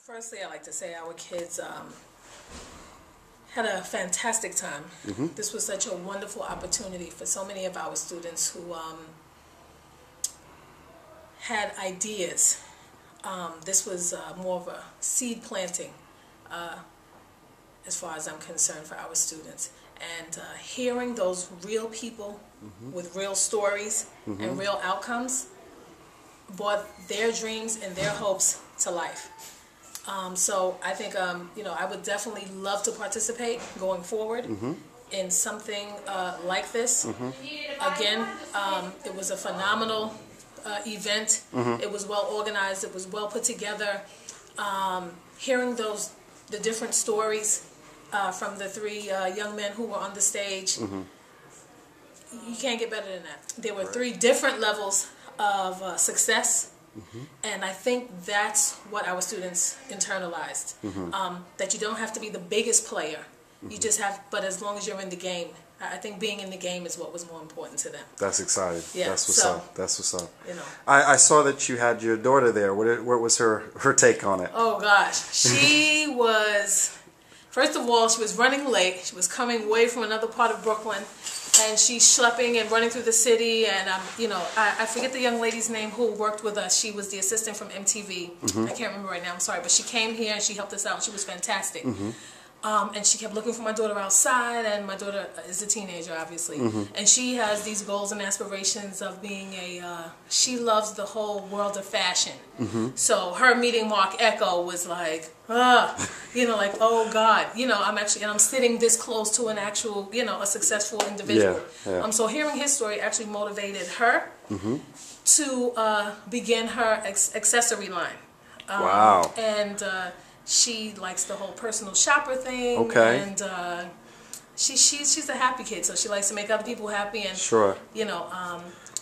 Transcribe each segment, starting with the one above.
Firstly, I'd like to say our kids had a fantastic time. This was such a wonderful opportunity for so many of our students who had ideas. This was more of a seed planting as far as I'm concerned for our students. And hearing those real people with real stories and real outcomes brought their dreams and their hopes to life. So I think, I would definitely love to participate going forward in something like this. Again, it was a phenomenal event. It was well organized. It was well put together. Hearing the different stories from the three young men who were on the stage, you can't get better than that. There were three different levels of success. And I think that's what our students internalized. That you don't have to be the biggest player. You just have, but as long as you're in the game. I think being in the game is what was more important to them. That's exciting. Yeah, that's what's up. That's what's up. You know, I saw that you had your daughter there. What was her take on it? Oh gosh, she was. First of all, she was running late. She was coming way from another part of Brooklyn. And she's schlepping and running through the city, and I forget the young lady's name who worked with us. She was the assistant from MTV. I can't remember right now. I'm sorry, but she came here and she helped us out. And she was fantastic. And she kept looking for my daughter outside, and my daughter is a teenager, obviously, and she has these goals and aspirations of being she loves the whole world of fashion. So her meeting Mark Echo was like, like, oh God, I'm sitting this close to an actual, a successful individual. So hearing his story actually motivated her to begin her accessory line. Wow. And she likes the whole personal shopper thing. Okay. And she's a happy kid, so she likes to make other people happy. And sure.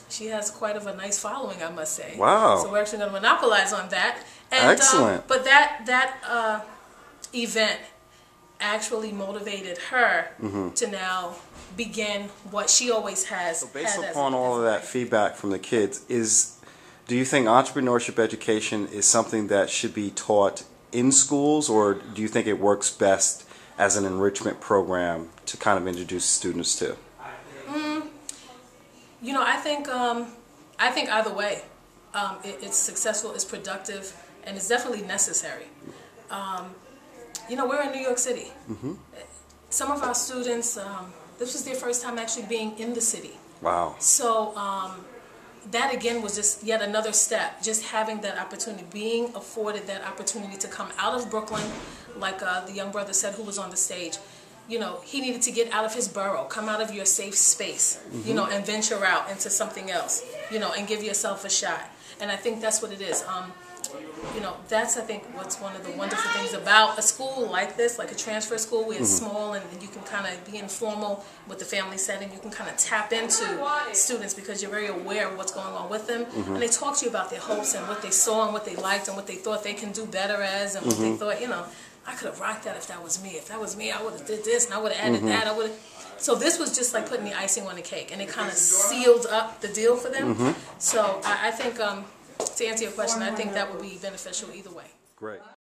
She has quite of a nice following, I must say. Wow. So we're actually going to monopolize on that. And, excellent. But that event actually motivated her to now begin what she always has. So based upon all of that feedback from the kids, do you think entrepreneurship education is something that should be taught in schools, or do you think it works best as an enrichment program to kind of introduce students to? I think either way, it's successful, it's productive, and it's definitely necessary. We're in New York City. Some of our students, this was their first time actually being in the city. Wow. So that again was just yet another step, just having that opportunity, being afforded that opportunity to come out of Brooklyn, like the young brother said who was on the stage. He needed to get out of his borough, come out of your safe space, and venture out into something else, and give yourself a shot. And I think that's what it is. That's, I think, what's one of the wonderful things about a school like this, like a transfer school, where it's small and you can kind of be informal with the family setting. You can kind of tap into students because you're very aware of what's going on with them. And they talk to you about their hopes and what they saw and what they liked and what they thought they can do better as, and what they thought, I could have rocked that if that was me. If that was me, I would have did this and I would have added that. So this was just like putting the icing on the cake, and it kind of sealed up the deal for them. So I think, to answer your question, I think that would be beneficial either way. Great.